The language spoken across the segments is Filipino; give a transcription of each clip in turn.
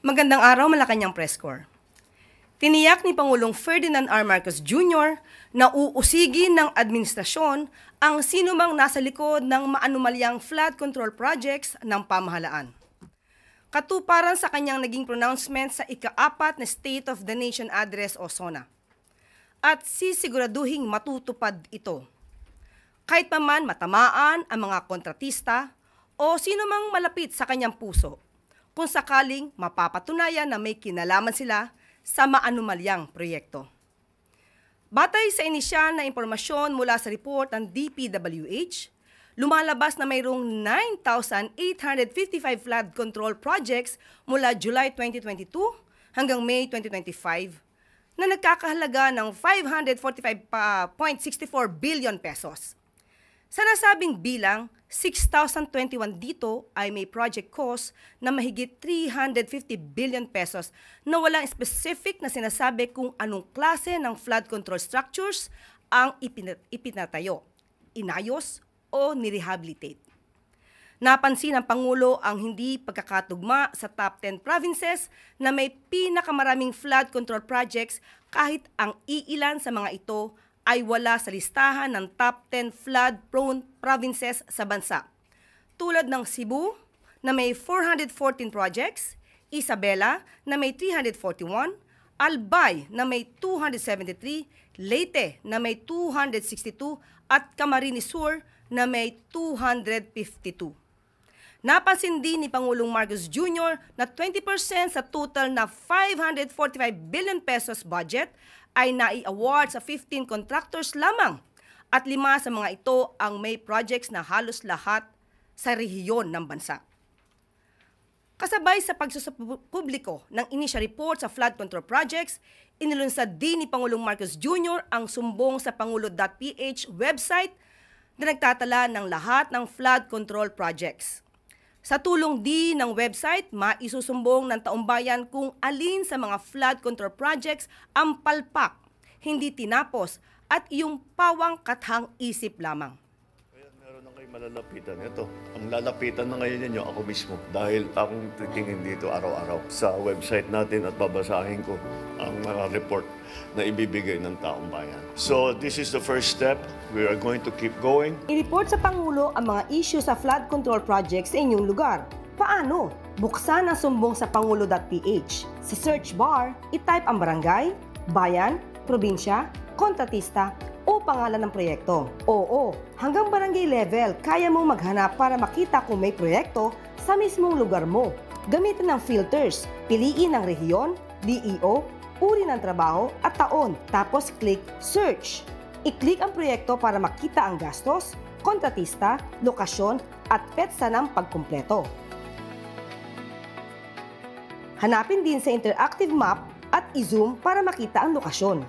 Magandang araw, Malacanang Press Corps. Tiniyak ni Pangulong Ferdinand R. Marcos Jr. na uusigin ng administrasyon ang sinumang nasa likod ng maanumalyang flood control projects ng pamahalaan. Katuparan sa kanyang naging pronouncement sa ika-4 na State of the Nation Address o SONA. At sisiguraduhing matutupad ito. Kahit pa man matamaan ang mga kontratista o sino mang malapit sa kanyang puso, kung sakaling mapapatunayan na may kinalaman sila sa maanumalyang proyekto. Batay sa inisyal na impormasyon mula sa report ng DPWH, lumalabas na mayroong 9,855 flood control projects mula July 2022 hanggang May 2025 na nagkakahalaga ng 545.64 billion pesos. Sa nasabing bilang, 6,021 dito ay may project cost na mahigit 350 billion pesos na walang specific na sinasabi kung anong klase ng flood control structures ang ipinatayo, inayos o nirehabilitate. Napansin ng Pangulo ang hindi pagkakatugma sa top 10 provinces na may pinakamaraming flood control projects kahit ang iilan sa mga ito ay wala sa listahan ng top 10 flood-prone provinces sa bansa. Tulad ng Cebu na may 414 projects, Isabela na may 341, Albay na may 273, Leyte na may 262 at Camarines Sur na may 252. Napansin din ni Pangulong Marcos Jr. na 20% sa total na 545 billion pesos budget ay nai-award sa 15 contractors lamang at 5 sa mga ito ang may projects na halos lahat sa rehiyon ng bansa. Kasabay sa pagsusupubliko ng initial report sa flood control projects, inilunsad din ni Pangulong Marcos Jr. ang sumbong sa pangulo.ph website na nagtatala ng lahat ng flood control projects. Sa tulong din ng website, maisusumbong ng taumbayan kung alin sa mga flood control projects ang palpak, hindi tinapos at iyong pawang kathang isip lamang. Kaya meron na kayo malalapitan. Ito, ang lalapitan na ngayon ninyo ako mismo dahil akong titingin dito araw-araw sa website natin at babasahin ko ang mga report na ibibigay ng taong bayan. So this is the first step. We are going to keep going. I-report sa Pangulo ang mga issue sa flood control projects sa inyong lugar. Paano? Buksan ang sumbong sa pangulo.ph. Sa search bar, itype ang barangay, bayan, probinsya, kontratista o pangalan ng proyekto. Oo, hanggang barangay level, kaya mong maghanap para makita kung may proyekto sa mismong lugar mo. Gamitin ng filters, piliin ang rehiyon, DEO, uri ng trabaho at taon, tapos click search. I-click ang proyekto para makita ang gastos, kontratista, lokasyon at petsa ng pagkumpleto. Hanapin din sa interactive map at i-zoom para makita ang lokasyon.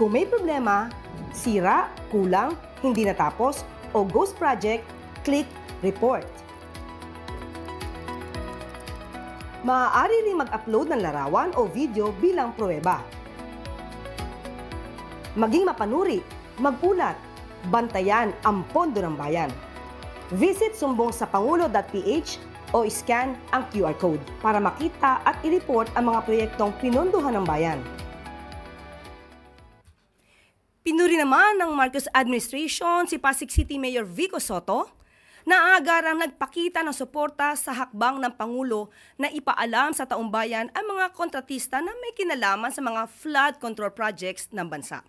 Kung may problema, sira, kulang, hindi natapos, o ghost project, click report. Maaari rin mag-upload ng larawan o video bilang pruweba. Maging mapanuri, magulat, bantayan ang pondo ng bayan. Visit sumbong sa pangulo.ph o scan ang QR code para makita at i-report ang mga proyektong pinondohan ng bayan. Pinuri naman ng Marcos administration si Pasig City Mayor Vico Sotto na agarang nagpakita ng suporta sa hakbang ng Pangulo na ipaalam sa taumbayan ang mga kontratista na may kinalaman sa mga flood control projects ng bansa.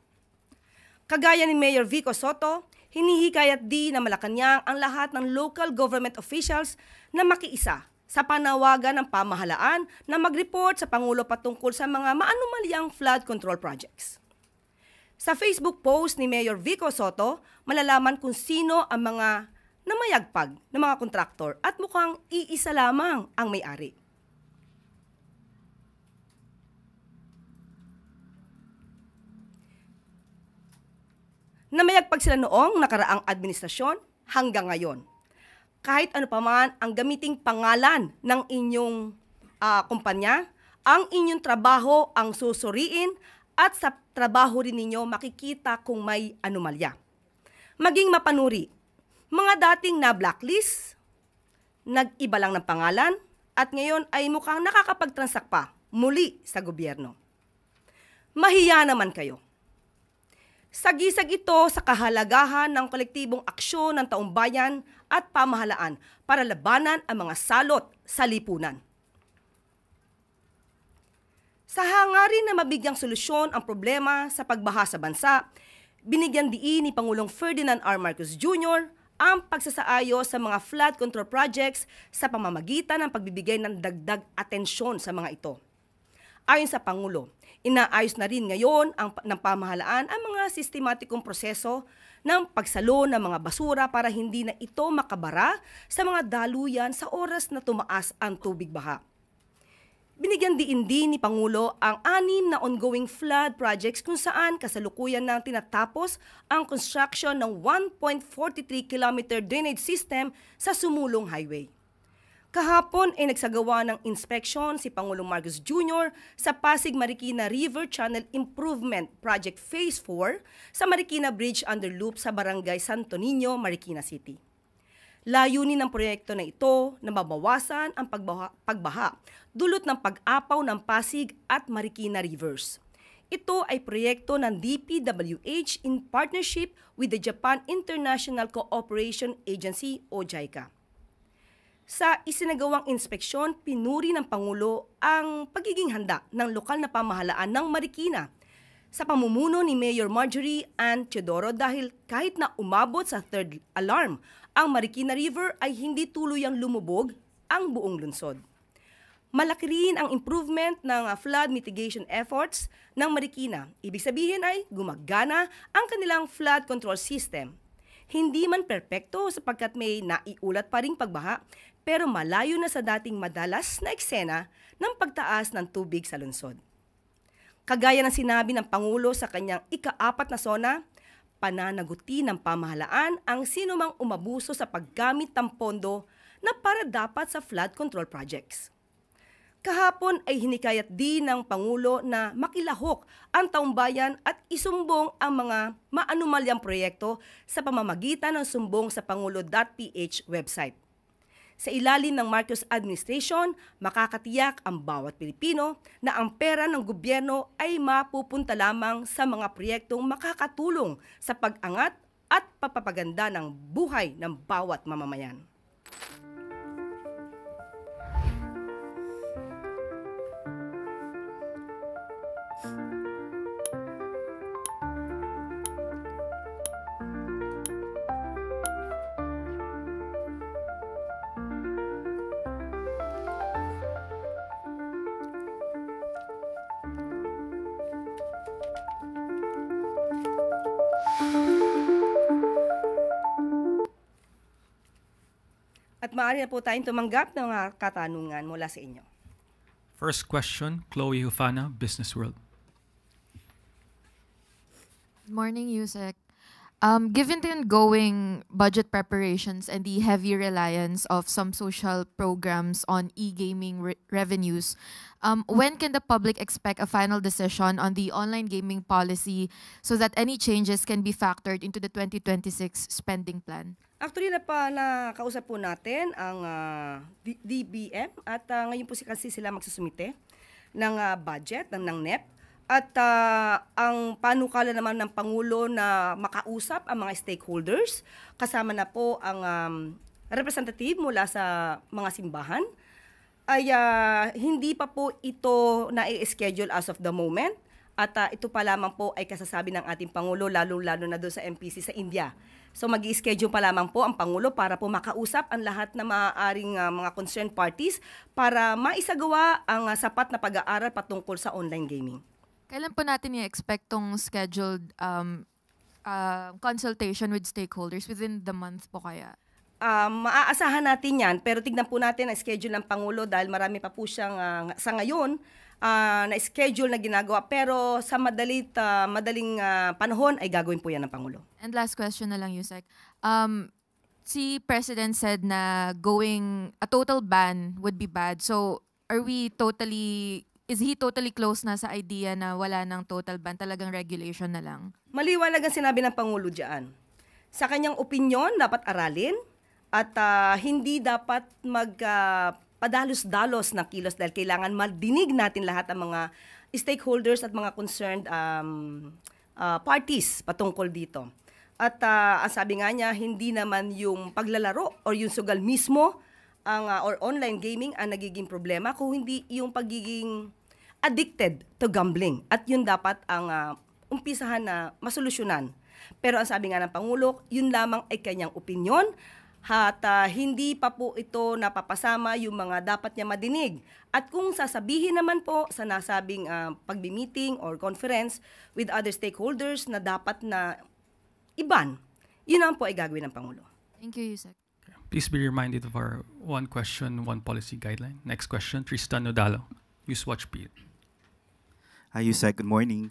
Kagaya ni Mayor Vico Sotto, hinihikayat din ng Malacanang ang lahat ng local government officials na makiisa sa panawagan ng pamahalaan na mag-report sa Pangulo patungkol sa mga maanumalyang flood control projects. Sa Facebook post ni Mayor Vico Sotto, malalaman kung sino ang mga namayagpag ng mga kontraktor at mukhang iisa lamang ang may-ari. Namayagpag sila noong nakaraang administrasyon hanggang ngayon. Kahit ano pa man ang gamiting pangalan ng inyong kumpanya, ang inyong trabaho ang susuriin at sa trabaho rin ninyo makikita kung may anomalya. Maging mapanuri, mga dating na blacklist, nag-iba lang ng pangalan, at ngayon ay mukhang nakakapagtransak pa muli sa gobyerno. Mahiya naman kayo. Sagisag ito sa kahalagahan ng kolektibong aksyon ng taong bayan at pamahalaan para labanan ang mga salot sa lipunan. Sa hangarin na mabigyang solusyon ang problema sa pagbaha sa bansa, binigyan diin ni Pangulong Ferdinand R. Marcos Jr. ang pagsasaayo sa mga flood control projects sa pamamagitan ng pagbibigay ng dagdag atensyon sa mga ito. Ayon sa Pangulo, inaayos na rin ngayon ng pamahalaan ang mga sistematikong proseso ng pagsalo ng mga basura para hindi na ito makabara sa mga daluyan sa oras na tumaas ang tubig baha. Binigyan din ni Pangulo ang 6 na ongoing flood projects kung saan kasalukuyan nang tinatapos ang construction ng 1.43 kilometer drainage system sa Sumulong Highway. Kahapon ay nagsagawa ng inspection si Pangulong Marcos Jr. sa Pasig Marikina River Channel Improvement Project Phase 4 sa Marikina Bridge Underloop sa Barangay Santo Niño, Marikina City. Layunin ng proyekto na ito na mabawasan ang pagbaha dulot ng pag-apaw ng Pasig at Marikina Rivers. Ito ay proyekto ng DPWH in partnership with the Japan International Cooperation Agency o JICA. Sa isinagawang inspeksyon, pinuri ng Pangulo ang pagiging handa ng lokal na pamahalaan ng Marikina sa pamumuno ni Mayor Marjorie Ann Teodoro dahil kahit na umabot sa third alarm, ang Marikina River ay hindi tuluyang lumubog ang buong lungsod. Malaki rin ang improvement ng flood mitigation efforts ng Marikina. Ibig sabihin ay gumagana ang kanilang flood control system. Hindi man perpekto sapagkat may naiulat pa ring pagbaha, pero malayo na sa dating madalas na eksena ng pagtaas ng tubig sa lungsod. Kagaya ng sinabi ng Pangulo sa kanyang ika-4 na sona, pananagutin ng pamahalaan ang sinumang umabuso sa paggamit ng pondo na para dapat sa flood control projects. Kahapon ay hinikayat din ng Pangulo na makilahok ang taong bayan at isumbong ang mga maanumalyang proyekto sa pamamagitan ng sumbong sa pangulo.ph website. Sa ilalim ng Marcos administration, makakatiyak ang bawat Pilipino na ang pera ng gobyerno ay mapupunta lamang sa mga proyektong makakatulong sa pag-angat at papapaganda ng buhay ng bawat mamamayan. At maaari na po tayong tumanggap ng mga katanungan mula sa inyo. First question, Chloe Hufana, Business World. Good morning, Yusek. Given the ongoing budget preparations and the heavy reliance of some social programs on e-gaming revenues, when can the public expect a final decision on the online gaming policy so that any changes can be factored into the 2026 spending plan? Actually, nakausap po natin ang DBM at ngayon po kasi sila magsusumite ng budget ng NEP. At ang panukala naman ng Pangulo na makausap ang mga stakeholders, kasama na po ang representative mula sa mga simbahan, ay hindi pa po ito na-schedule as of the moment. At ito pa lamang po ay kasasabi ng ating Pangulo, lalo-lalo na doon sa MPC sa India. So mag-i-schedule pa lamang po ang Pangulo para po makausap ang lahat na maaaring mga concerned parties para maisagawa ang sapat na pag-aaral patungkol sa online gaming. Kailan po natin i-expect tong scheduled consultation with stakeholders? Within the month po kaya? Maaasahan natin yan, pero tignan po natin ang schedule ng Pangulo dahil marami pa po siyang sa ngayon na schedule na ginagawa. Pero sa madaling panahon ay gagawin po yan ng Pangulo. And last question na lang, Yusek. Si President said na a total ban would be bad. So are we totally is he totally close na sa idea na wala ng total ban, talagang regulation na lang? Maliwanag ang sinabi ng Pangulo diyan. Sa kanyang opinyon, dapat aralin at hindi dapat padalos-dalos ng kilos dahil kailangan madinig natin lahat ang mga stakeholders at mga concerned parties patungkol dito. At ang sabi nga niya, hindi naman yung paglalaro o yung sugal mismo or online gaming ang nagiging problema, kung hindi yung pagiging addicted to gambling. At yun dapat ang umpisahan na masolusyonan. Pero ang sabi nga ng Pangulo, yun lamang ay kanyang opinyon at hindi pa po ito napapasama yung mga dapat niya madinig. At kung sasabihin naman po sa nasabing pagbi-meeting or conference with other stakeholders na dapat na iban, yun naman po ay gagawin ng Pangulo. Thank you, Yusek. Please be reminded of our one question, one policy guideline. Next question, Tristan Nodalo, Newswatch Beat. Hi, Yusek. Good morning.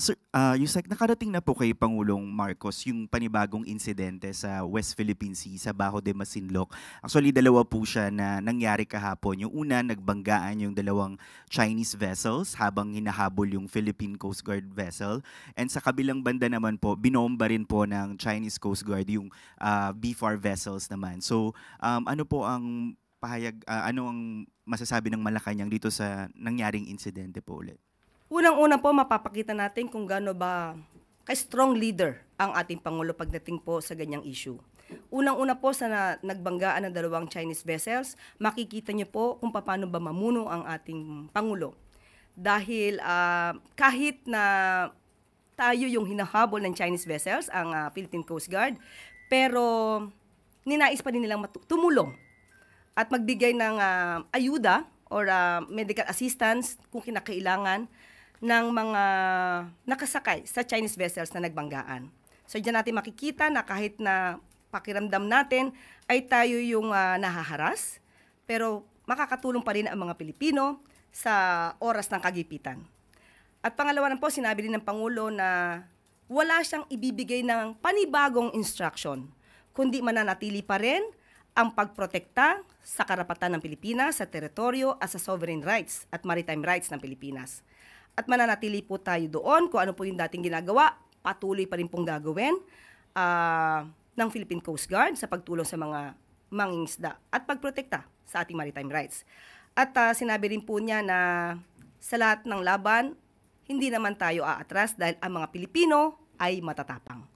Sir, Yusek, nakarating na po kay Pangulong Marcos yung panibagong insidente sa West Philippine Sea, sa Bajo de Masinloc. Actually, dalawa po siya na nangyari kahapon. Yung una, nagbanggaan yung dalawang Chinese vessels habang hinahabol yung Philippine Coast Guard vessel. And sa kabilang banda naman po, binomba rin po ng Chinese Coast Guard yung BFAR vessels naman. So, ano po ang pahayag, ano ang masasabi ng Malacanang dito sa nangyaring insidente po ulit? Unang-una po, mapapakita natin kung gaano ba ka-strong leader ang ating Pangulo pagdating po sa ganyang issue. Unang-una po sa nagbanggaan ng dalawang Chinese vessels, makikita niyo po kung paano ba mamuno ang ating Pangulo. Dahil kahit na tayo yung hinahabol ng Chinese vessels, ang Philippine Coast Guard, pero ninais pa din nilang tumulong at magbigay ng ayuda or medical assistance kung kinakailangan ng mga nakasakay sa Chinese vessels na nagbanggaan. So diyan natin makikita na kahit na pakiramdam natin ay tayo yung nahaharas, pero makakatulong pa rin ang mga Pilipino sa oras ng kagipitan. At pangalawa na po, sinabi din ng Pangulo na wala siyang ibibigay ng panibagong instruction, kundi mananatili pa rin ang pagprotekta sa karapatan ng Pilipinas, sa teritoryo at sa sovereign rights at maritime rights ng Pilipinas. At mananatili po tayo doon kung ano po yung dating ginagawa, patuloy pa rin pong gagawin ng Philippine Coast Guard sa pagtulong sa mga mangingisda at pagprotekta sa ating maritime rights. At sinabi rin po niya na sa lahat ng laban, hindi naman tayo aatras dahil ang mga Pilipino ay matatapang.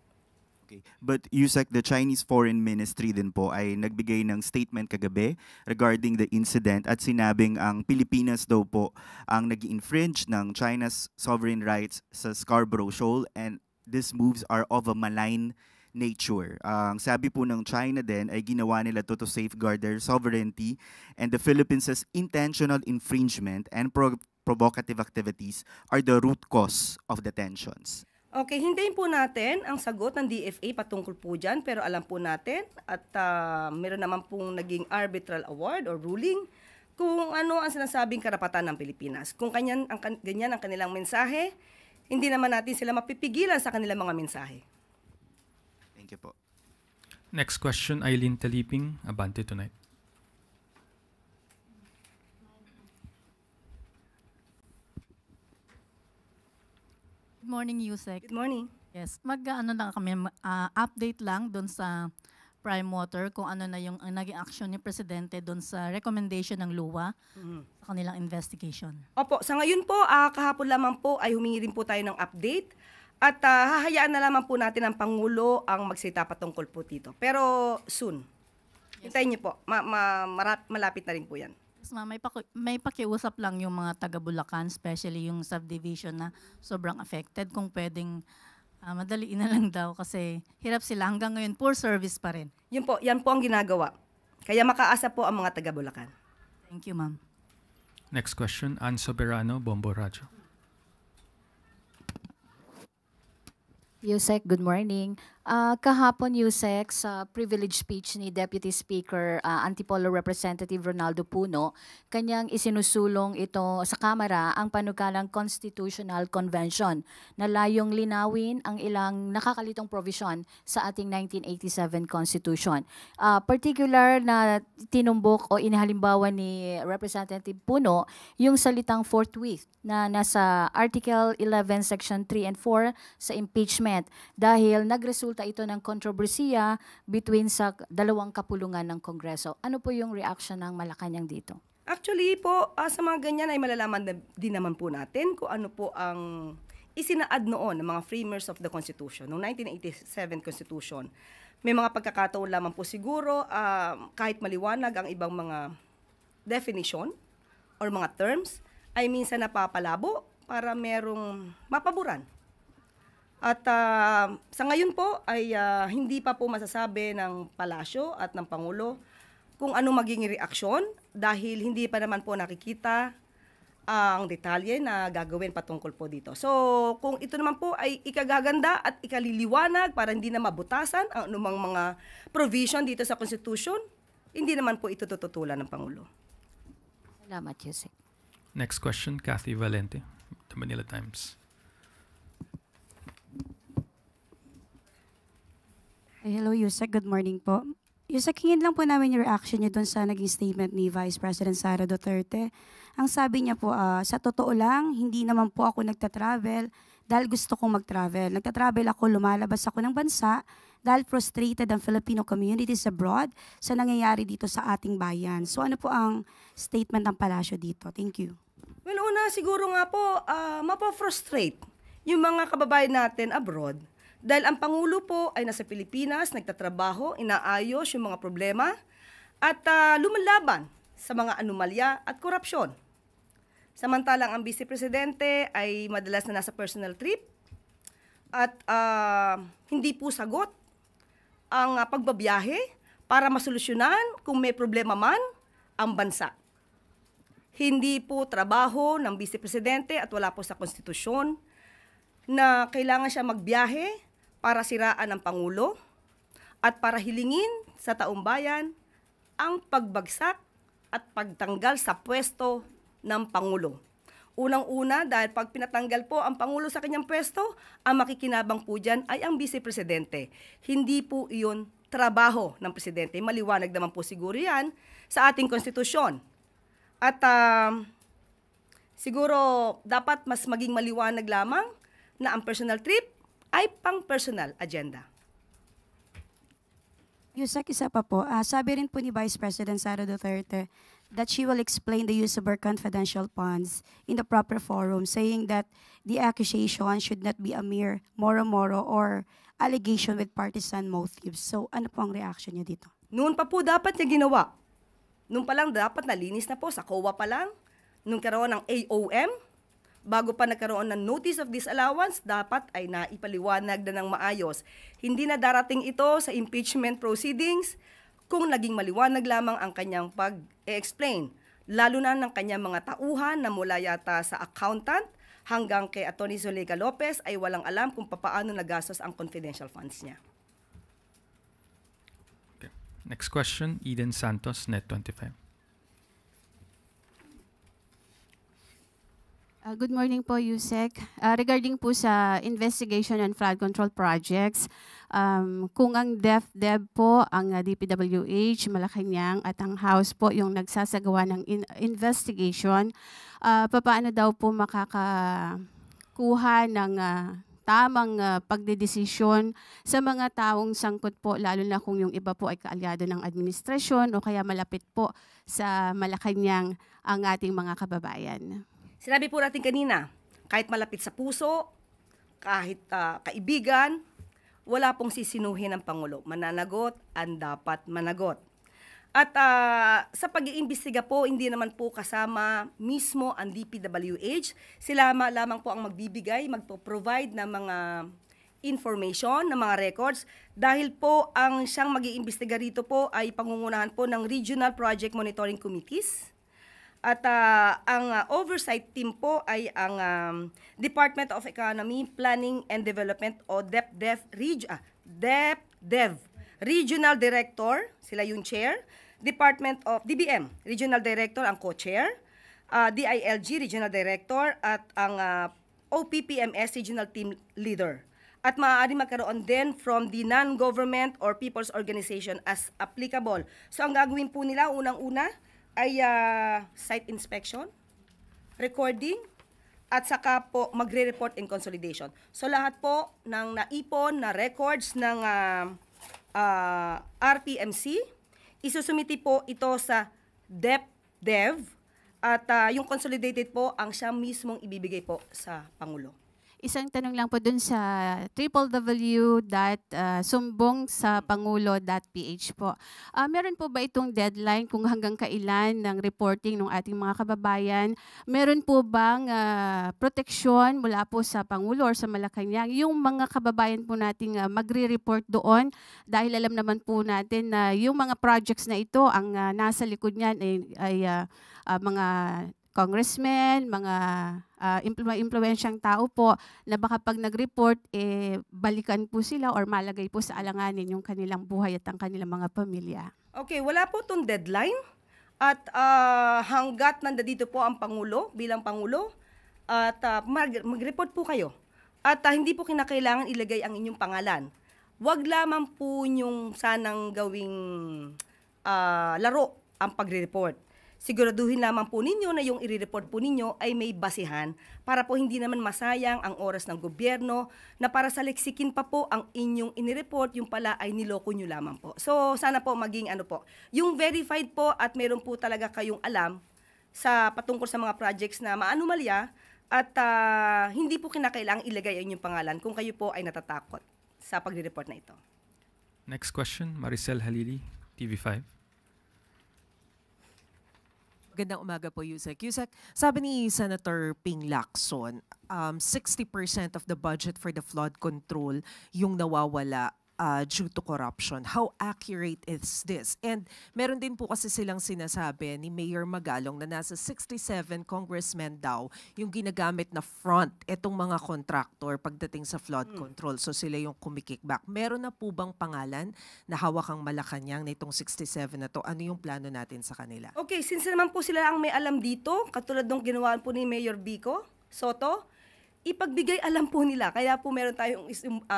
Okay. But Yusek, the Chinese Foreign Ministry din po ay nagbigay ng statement kagabi regarding the incident at sinabing ang Pilipinas daw po ang nag-infringe ng China's sovereign rights sa Scarborough Shoal and these moves are of a malign nature. Ang sabi po ng China din ay ginawa nila to safeguard their sovereignty and the Philippines' intentional infringement and provocative activities are the root cause of the tensions. Okay, hintayin po natin ang sagot ng DFA patungkol po dyan, pero alam po natin at meron naman pong naging arbitral award or ruling kung ano ang sinasabing karapatan ng Pilipinas. Kung ganyan ang kanilang mensahe, hindi naman natin sila mapipigilan sa kanilang mga mensahe. Thank you po. Next question, Eileen Taliping, Abante Tonight. Good morning, Yusek. Good morning. Yes, mag-ano lang kami, update lang doon sa Prime Water kung ano na yung naging action ni Presidente doon sa recommendation ng LUWA sa kanilang investigation. Opo, sa ngayon po, kahapon lamang po ay humingi rin po tayo ng update at hahayaan na lamang po natin ang Pangulo ang magsita patungkol po dito. Pero soon. Hintayin niyo po, malapit na rin po yan. Yes, ma'am, may pakiusap lang yung mga taga Bulacan, especially yung subdivision na sobrang affected. Kung pwedeng madaliin na lang daw kasi hirap sila hanggang ngayon, poor service pa rin. Yan po ang ginagawa. Kaya makaasa po ang mga taga Bulacan. Thank you, ma'am. Next question, Ann Soberano, Bombo Radyo. Yusek, good morning. Kahapon, Yusek, sa privilege speech ni Deputy Speaker Antipolo Representative Ronaldo Puno, kanyang isinusulong ito sa Kamara ang panukalang Constitutional Convention na layong linawin ang ilang nakakalitong provision sa ating 1987 Constitution. Particular na tinumbok o inihalimbawa ni Representative Puno yung salitang forthwith na nasa Article 11, Section 3 and 4 sa impeachment dahil nagresulta ito ng kontrobersiya between sa dalawang kapulungan ng Kongreso. Ano po yung reaction ng Malacanang dito? Actually po, sa mga ganyan ay malalaman din naman po natin kung ano po ang isinaad noon ng mga framers of the Constitution, noong 1987 Constitution. May mga pagkakataon lamang po siguro, kahit maliwanag ang ibang mga definition or mga terms, ay minsan napapalabo para merong mapaboran. At sa ngayon po ay hindi pa po masasabi ng palasyo at ng Pangulo kung ano magiging reaksyon dahil hindi pa naman po nakikita ang detalye na gagawin patungkol po dito. So kung ito naman po ay ikagaganda at ikaliliwanag para hindi na mabutasan ang anumang mga provision dito sa Constitution, hindi naman po ito tututulan ng Pangulo. Salamat, Yusek. Next question, Kathy Valente, The Manila Times. Hello, Yusek. Good morning po. Yusek, hingin lang po namin yung reaction niyo doon sa naging statement ni Vice President Sara Duterte. Ang sabi niya po, sa totoo lang, hindi naman po ako nagta-travel dahil gusto kong mag-travel. Nagta-travel ako, lumalabas ako ng bansa dahil frustrated ang Filipino communities abroad sa nangyayari dito sa ating bayan. So ano po ang statement ng palasyo dito? Thank you. Well, una siguro nga po, mapafrustrate yung mga kababayan natin abroad dahil ang Pangulo po ay nasa Pilipinas, nagtatrabaho, inaayos yung mga problema at lumalaban sa mga anomalya at korupsyon. Samantalang ang Vice Presidente ay madalas na nasa personal trip at hindi po sagot ang pagbabiyahe para masolusyonan kung may problema man ang bansa. Hindi po trabaho ng Vice Presidente at wala po sa konstitusyon na kailangan siya magbiyahe para siraan ang Pangulo at para hilingin sa taong bayan ang pagbagsak at pagtanggal sa pwesto ng Pangulo. Unang-una, dahil pag pinatanggal po ang Pangulo sa kanyang pwesto, ang makikinabang po dyan ay ang Vice Presidente. Hindi po iyon trabaho ng Presidente. Maliwanag naman po siguro yan sa ating konstitusyon. At siguro dapat mas maging maliwanag lamang na ang personal trip ay pang-personal agenda. Yusek, isa pa po. Sabi rin po ni Vice President Sara Duterte that she will explain the use of her confidential funds in the proper forum, saying that the accusation should not be a mere moro-moro or allegation with partisan motives. So ano po ang reaction niyo dito? Noon pa po dapat niya ginawa. Noon pa lang dapat nalinis na po sa COA pa lang. Nung karoon ng AOM, bago pa nagkaroon ng notice of disallowance, dapat ay naipaliwanag na ng maayos. Hindi na darating ito sa impeachment proceedings kung naging maliwanag lamang ang kanyang pag-explain. Lalo na ng kanyang mga tauhan na mula yata sa accountant hanggang kay Atty. Zuleika Lopez ay walang alam kung paano nagastos ang confidential funds niya. Okay. Next question, Eden Santos, Net25. Good morning po, Yusek. Regarding po sa investigation and flood control projects, kung ang DepDep po, ang DPWH, Malacanang at ang House po yung nagsasagawa ng investigation, paano daw po makakakuha ng tamang pagdedesisyon sa mga taong sangkot po, lalo na kung yung iba po ay kaalyado ng administrasyon o kaya malapit po sa Malacanang ang ating mga kababayan. Sinabi po natin kanina, kahit malapit sa puso, kahit kaibigan, wala pong sisinuhin ng Pangulo. Mananagot ang dapat managot. At sa pag-iimbestiga po, hindi naman po kasama mismo ang DPWH. Sila lamang po ang magbibigay, magpo-provide ng mga information, ng mga records. Dahil po ang siyang mag-iimbestiga rito po ay pangungunahan po ng Regional Project Monitoring Committees. At ang oversight team po ay ang Department of Economy, Planning and Development o DepDef DepDev, Regional Director, sila yung chair, Department of DBM, Regional Director ang co-chair, DILG, Regional Director, at ang OPPMS, Regional Team Leader. At maaari magkaroon din from the non-government or people's organization as applicable. So ang gagawin po nila, unang-una, ay site inspection, recording, at saka po magre-report and consolidation. So lahat po ng naipon na records ng RPMC, isusumiti po ito sa DepDev at yung consolidated po ang siya mismong ibibigay po sa Pangulo. Isang tanong lang po dun sa www.sumbongsapangulo.ph po. Meron po ba itong deadline kung hanggang kailan ng reporting ng ating mga kababayan? Meron po bang proteksyon mula po sa Pangulo or sa Malacanang yung mga kababayan po nating magre-report doon? Dahil alam naman po natin na yung mga projects na ito, ang nasa likod niyan ay mga congressmen, mga impluwensyang tao po na baka pag nag-report, balikan po sila or malagay po sa alanganin yung kanilang buhay at ang kanilang mga pamilya. Okay, wala po itong deadline at hanggat nandito po ang Pangulo bilang Pangulo at mag-report po kayo. At hindi po kinakailangan ilagay ang inyong pangalan. Huwag lamang po yung sanang gawing laro ang pagre-report. Siguraduhin lamang po ninyo na yung i-report po ninyo ay may basihan para po hindi naman masayang ang oras ng gobyerno na para sa leksikin pa po ang inyong inireport, yung pala ay niloko nyo lamang po. So sana po maging yung verified po at meron po talaga kayong alam sa patungkol sa mga projects na maanumalya at hindi po kinakailangang ilagay ang inyong pangalan kung kayo po ay natatakot sa pagre-report na ito. Next question, Maricel Halili, TV5. Magandang umaga po, Yusek. Yusek, sabi ni Senator Ping Lacson, 60% of the budget for the flood control yung nawawala due to corruption. How accurate is this? And meron din po kasi silang sinasabi ni Mayor Magalong na nasa 67 congressmen daw yung ginagamit na front etong mga contractor pagdating sa flood control. So sila yung kumikickback. Meron na po bang pangalan na hawak ang Malacanang na itong 67 na to? Ano yung plano natin sa kanila? Okay, since naman po sila ang may alam dito, katulad ng ginawa po ni Mayor Vico Soto, ipagbigay alam po nila. Kaya po meron tayong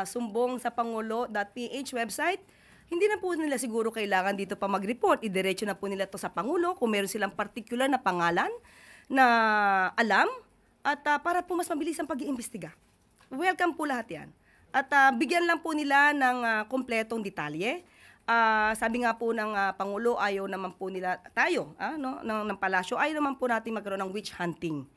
sumbong sa pangulo.ph website. Hindi na po nila siguro kailangan dito pa mag-report. Idiretso na po nila to sa Pangulo kung meron silang particular na pangalan na alam at para po mas mabilis ang pag-iimbestiga. Welcome po lahat yan. At bigyan lang po nila ng kompletong detalye. Sabi nga po ng Pangulo, ayaw naman po nila tayo ng palasyo, ayaw naman po natin magkaroon ng witch hunting.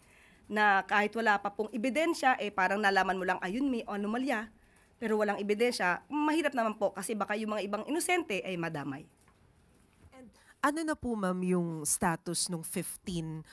Na kahit wala pa pong ebidensya, parang nalaman mo lang, ayun, may anomalya, pero walang ebidensya, mahirap naman po kasi baka yung mga ibang inosente ay madamay. And ano na po, ma'am, yung status ng 15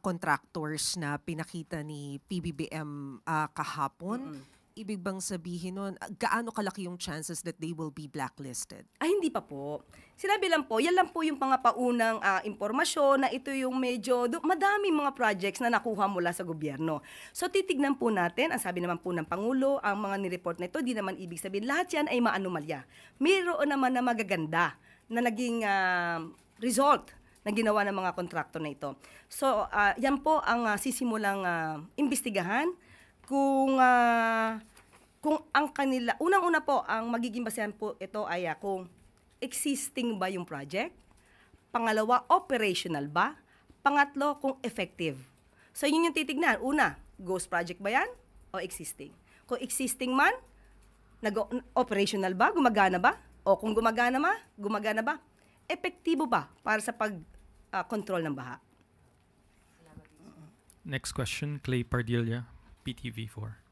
contractors na pinakita ni PBBM kahapon? Ibig bang sabihin nun, gaano kalaki yung chances that they will be blacklisted? Ay, hindi pa po. Sinabi lang po, yan lang po yung mga paunang impormasyon na ito yung medyo, madaming mga projects na nakuha mula sa gobyerno. So titignan po natin, ang sabi naman po ng Pangulo, ang mga nireport na ito, di naman ibig sabihin, lahat yan ay maanomalya. Mayroon naman na magaganda na naging result na ginawa ng mga kontraktor na ito. So yan po ang sisimulang imbestigahan. Kung ang kanila, unang-una po, ang magiging basehan po ito ay kung existing ba yung project, pangalawa, operational ba, pangatlo, kung effective. So yun yung titignan. Una, ghost project ba yan o existing? Kung existing man, operational ba, gumagana ba? O kung gumagana ba, epektibo ba para sa pag-control ng baha? Next question, Clay Pardilla, PTV4.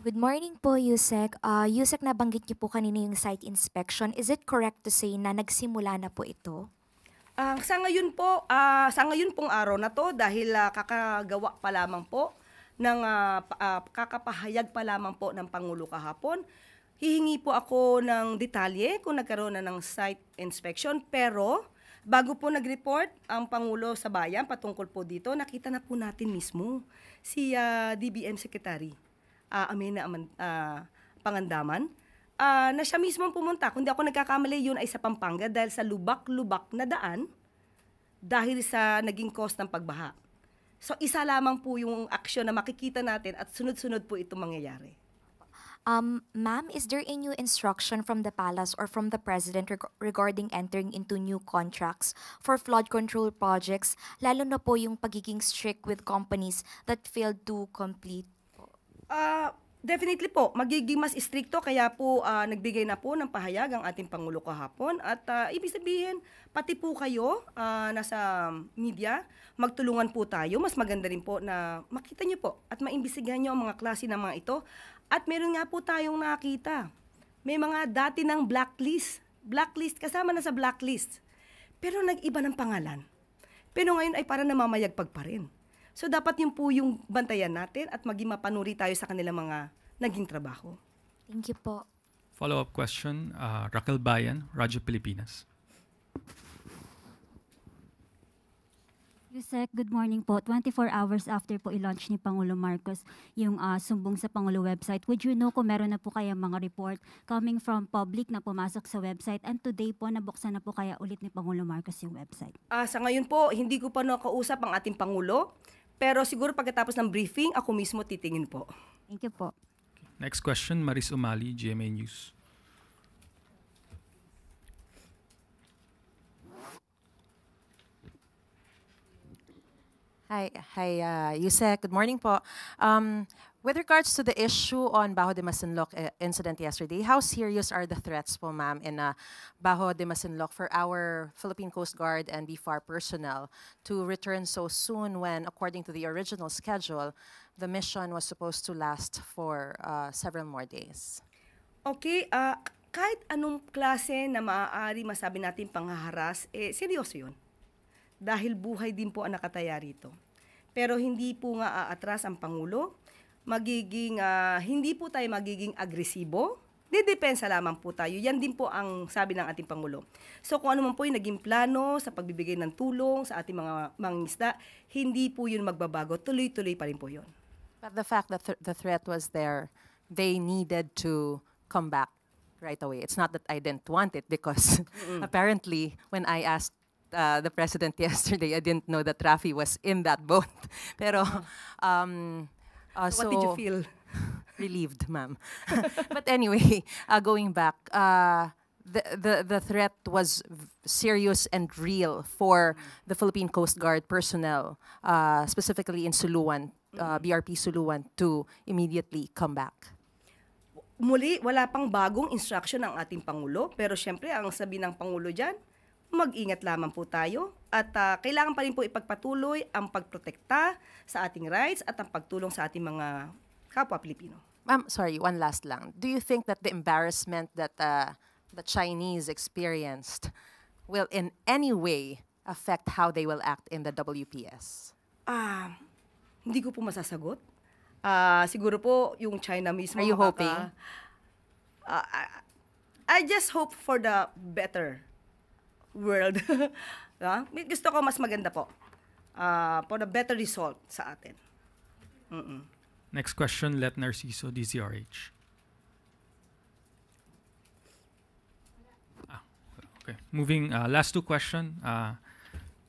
Good morning po, Yusek. Yusek, nabanggit niyo po kanina yung site inspection. Is it correct to say na nagsimula na po ito? Sa ngayon pong araw na to, dahil kakagawa pa lamang po, kakapahayag pa lamang po ng Pangulo kahapon, hihingi po ako ng detalye kung nagkaroon na ng site inspection, pero bago po nag-report ang Pangulo sa bayan patungkol po dito, nakita na po natin mismo si DBM Secretary. Pangandaman, na siya mismo pumunta. Kung di ako nagkakamali, yun ay sa Pampanga dahil sa lubak-lubak na daan dahil sa naging cause ng pagbaha. So isa lamang po yung aksyon na makikita natin at sunod-sunod po ito mangyayari. Ma'am, is there a new instruction from the palace or from the president regarding entering into new contracts for flood control projects, lalo na po yung pagiging strict with companies that failed to complete? Definitely po, magiging mas istrikto kaya po nagbigay na po ng pahayag ang ating Pangulo kahapon at ibig sabihin, pati po kayo nasa media, magtulungan po tayo. Mas maganda rin po na makita nyo po at maimbestigahan nyo ang mga klase ng mga ito. At meron nga po tayong nakita, may mga dati ng blacklist, kasama na sa blacklist, pero nag-iba ng pangalan. Pero ngayon ay para namamayagpag pa rin. So dapat yun po yung bantayan natin at maging mapanuri tayo sa kanilang mga naging trabaho. Thank you po. Follow-up question, Raquel Bayan, Radyo Pilipinas. Yusek, good morning po. 24 hours after po i-launch ni Pangulo Marcos yung sumbong sa Pangulo website, would you know kung meron na po kaya mga report coming from public na pumasok sa website, and today po nabuksan na po kaya ulit ni Pangulo Marcos yung website? Sa ngayon po, hindi ko pa nakausap ang ating Pangulo, pero siguro pagkatapos ng briefing, ako mismo titingin po. Thank you po. Next question, Maris Umali, GMA News. Hi, Yusek. Good morning po. With regards to the issue on Bajo de Masinloc incident yesterday, how serious are the threats po, ma'am, in Bajo de Masinloc for our Philippine Coast Guard and BFAR personnel to return so soon when, according to the original schedule, the mission was supposed to last for several more days? Okay, kahit anong klase na maaari masabi natin panghaharas, seryoso yun. Dahil buhay din po ang nakataya rito. Pero hindi po nga aatras ang Pangulo. Hindi po tayo magiging agresibo. Didepensa lamang po tayo. Yan din po ang sabi ng ating Pangulo. So kung ano man po yung naging plano sa pagbibigay ng tulong sa ating mga mangingisda, hindi po yun magbabago. Tuloy-tuloy pa rin po yun. But the fact that the threat was there, they needed to come back right away. It's not that I didn't want it because apparently when I asked the president yesterday, I didn't know that Rafi was in that boat. Pero, what did you feel? Relieved, ma'am. But anyway, going back, the threat was serious and real for the Philippine Coast Guard personnel, specifically in Suluan, BRP Suluan, to immediately come back. Muli, wala pang bagong instruction ng ating Pangulo, pero syempre, ang sabi ng Pangulo dyan, mag-ingat lamang po tayo at kailangan pa rin po ipagpatuloy ang pagprotekta sa ating rights at ang pagtulong sa ating mga kapwa Pilipino. Ma'am, sorry, one last lang. Do you think that the embarrassment that the Chinese experienced will in any way affect how they will act in the WPS? Hindi ko po masasagot. Siguro po yung China mismo. Are you hoping? I just hope for the better world. Gusto ko mas maganda po. For the better result sa atin. Next question, Let Narciso, DZRH. Okay. Moving, last two question.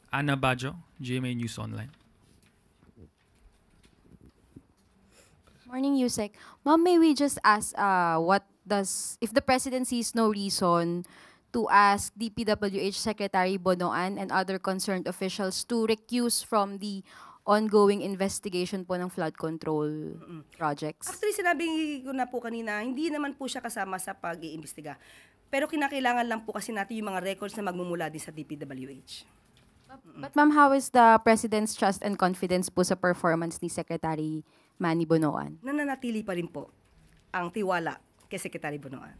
Ana Bajo, GMA News Online. Morning, Yusek. Ma'am, may we just ask if the president sees no reason to ask DPWH Secretary Bonoan and other concerned officials to recuse from the ongoing investigation po ng flood control projects? Actually, sinabi ko na po kanina, hindi naman po siya kasama sa pag-iimbestiga. Pero kinakailangan lang po kasi natin yung mga records na magmumula din sa DPWH. But ma'am, how is the President's trust and confidence po sa performance ni Secretary Manny Bonoan? Nananatili pa rin po ang tiwala kay Secretary Bonoan.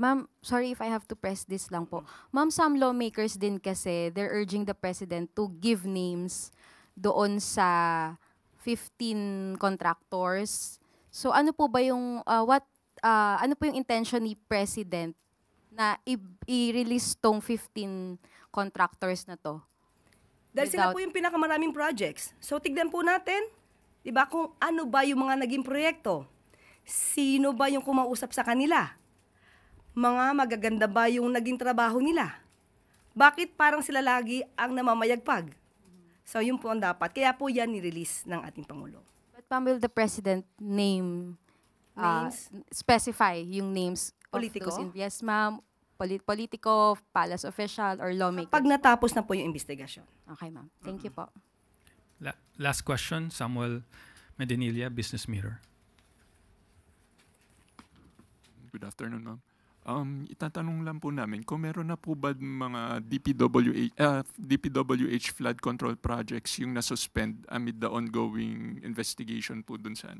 Ma'am, sorry if I have to press this lang po. Ma'am, some lawmakers din kasi, they're urging the President to give names doon sa 15 contractors. So ano po ba yung, ano po yung intention ni President na i-release tong 15 contractors na to? Dahil sila po yung pinakamaraming projects. So tignan po natin Diba? Kung ano ba yung mga naging proyekto? Sino ba yung kumausap sa kanila? Mga magaganda ba yung naging trabaho nila? Bakit parang sila lagi ang namamayagpag? So yun po ang dapat. Kaya po yan ni-release ng ating Pangulo. But ma'am, will the president Names? specify yung names Politiko? of those? Yes, ma'am. Politiko, palace official, or lawmaker? Pag natapos na po yung investigasyon. Okay, ma'am. Thank you po. Last question, Samuel Medinilla, Business Mirror. Good afternoon, ma'am. Itatanong lang po namin, kung meron na po ba mga DPWH flood control projects yung nasuspend amid the ongoing investigation po dun sa,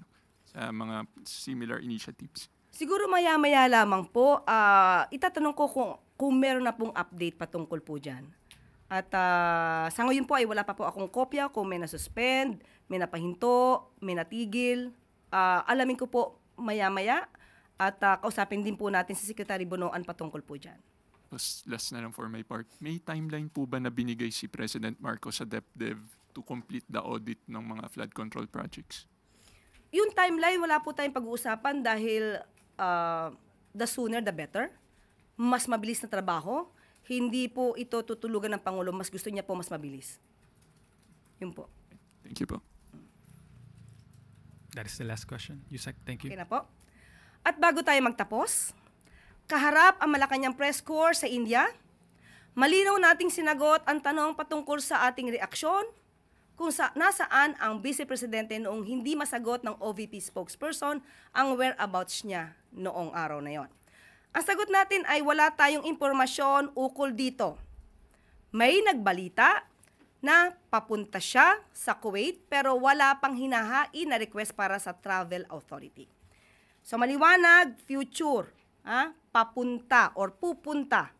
sa mga similar initiatives? Siguro maya-maya lamang po, itatanong ko kung meron na pong update patungkol po dyan. At sa ngayon po ay wala pa po akong kopya kung may nasuspend, may napahinto, may natigil. Alamin ko po maya-maya at kausapin din po natin si Secretary Bonoan patungkol po dyan. Last na lang for my part, may timeline po ba na binigay si President Marcos sa DepDev to complete the audit ng mga flood control projects? Yung timeline, wala po tayong pag-uusapan dahil the sooner the better. Mas mabilis na trabaho. Hindi po ito tutulugan ng Pangulo. Mas gusto niya po mas mabilis. Yun po. Thank you po. That is the last question. Yusek, thank you. Okay na po. At bago tayo magtapos, kaharap ang Malacanang Press Corps sa India, malinaw nating sinagot ang tanong patungkol sa ating reaksyon kung nasaan ang Vice Presidente noong hindi masagot ng OVP spokesperson ang whereabouts niya noong araw na yon. Ang sagot natin ay wala tayong impormasyon ukol dito. May nagbalita na papunta siya sa Kuwait pero wala pang hinahain na request para sa Travel Authority. So maliwanag, future, papunta or pupunta,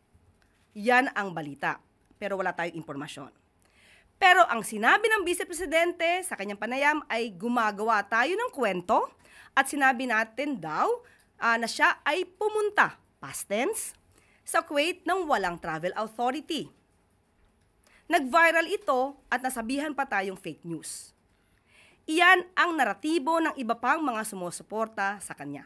yan ang balita. Pero wala tayong impormasyon. Pero ang sinabi ng Vice Presidente sa kanyang panayam ay gumagawa tayo ng kwento at sinabi natin daw na siya ay pumunta, past tense, sa Kuwait nang walang Travel Authority. Nag-viral ito at nasabihan pa tayong fake news. Iyan ang naratibo ng iba pang mga sumusuporta sa kanya.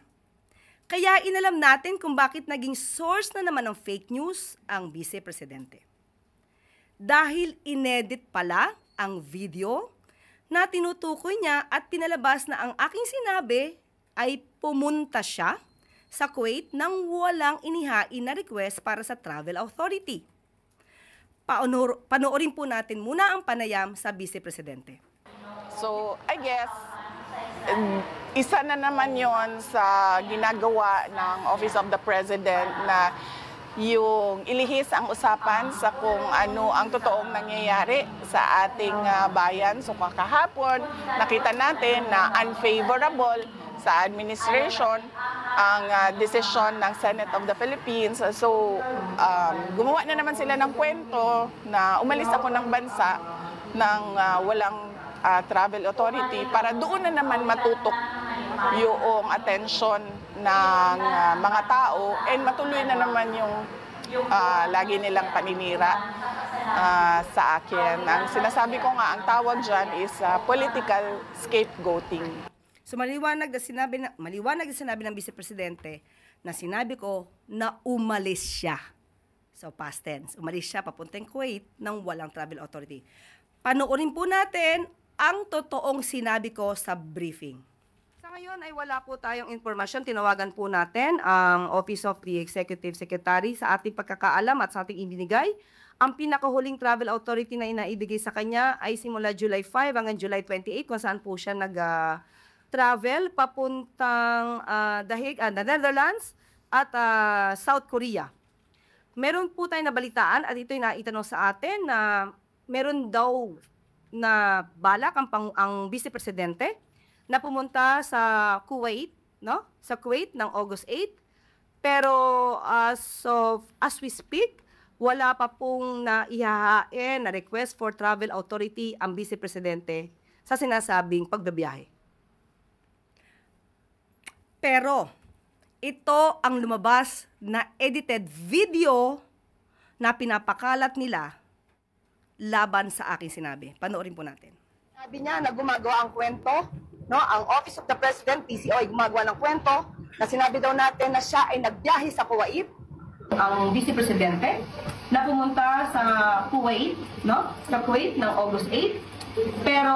Kaya inalam natin kung bakit naging source na naman ng fake news ang Vice Presidente. Dahil inedit pala ang video na tinutukoy niya at pinalabas na ang aking sinabi ay pumunta siya sa Kuwait nang walang inihain na request para sa Travel Authority. Panoorin po natin muna ang panayam sa Vice Presidente. So, I guess, isa na naman yon sa ginagawa ng Office of the President na yung ilihis ang usapan sa kung ano ang totoong nangyayari sa ating bayan. So, kahapon, nakita natin na unfavorable sa administration ang desisyon ng Senate of the Philippines. So, gumawa na naman sila ng kwento na umalis ako ng bansa ng walang travel authority para doon na naman matutok yung attention ng mga tao and matuloy na naman yung lagi nilang paninira sa akin. Ang sinasabi ko nga, ang tawag dyan is political scapegoating. So maliwanag na sinabi ng Vice Presidente na sinabi ko na umalis siya. So past tense, umalis siya papuntang Kuwait nang walang travel authority. Panoorin po natin ang totoong sinabi ko sa briefing. Sa ngayon ay wala po tayong informasyon. Tinawagan po natin ang Office of the Executive Secretary sa ating pagkakaalam at sa ating ibinigay. Ang pinakahuling travel authority na inaibigay sa kanya ay simula July 5 hanggang July 28 kung saan po siya nag-travel papuntang The Netherlands at South Korea. Meron po tayong nabalitaan at ito'y naitanong sa atin na meron daw na balak ang Vice Presidente na pumunta sa Kuwait, no? Sa Kuwait ng August 8. Pero as we speak, wala pa pong naihahain na request for travel authority ang Vice Presidente sa sinasabing pagbabiyahe. Pero ito ang lumabas na edited video na pinapakalat nila laban sa aking sinabi. Panoorin po natin. Sabi niya na gumagawa ang kwento no, ang Office of the President, PCO, ay gumagawa ng kwento na sinabi daw natin na siya ay nagbiyahe sa Kuwait, ang Vice Presidente, na pumunta sa Kuwait, no? Sa Kuwait ng August 8. Pero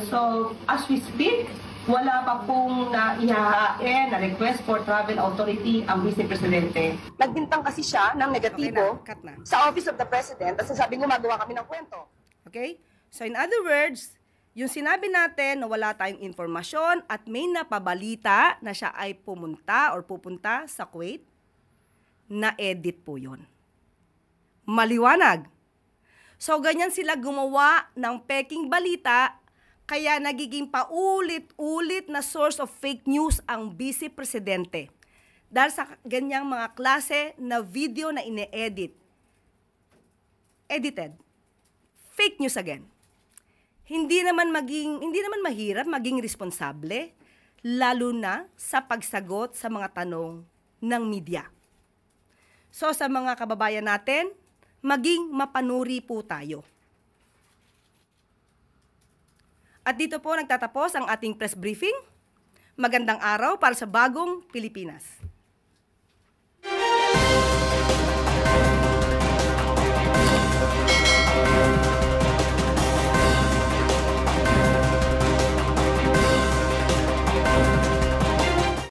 so as we speak, wala pa pong naihahain na request for travel authority ang Vice Presidente. Nagbintang kasi siya ng negatibo sa Office of the President at sasabing gumagawa kami ng kwento. Okay? So in other words, yung sinabi natin na wala tayong informasyon at may napabalita na siya ay pumunta or pupunta sa Kuwait, na-edit po yun. Maliwanag. So, ganyan sila gumawa ng peking balita, kaya nagiging paulit-ulit na source of fake news ang Vice Presidente. Dahil sa ganyang mga klase na video na ine-edit. Edited. Fake news again. Hindi naman mahirap maging responsable, lalo na sa pagsagot sa mga tanong ng media. So sa mga kababayan natin, maging mapanuri po tayo. At dito po nagtatapos ang ating press briefing. Magandang araw para sa bagong Pilipinas.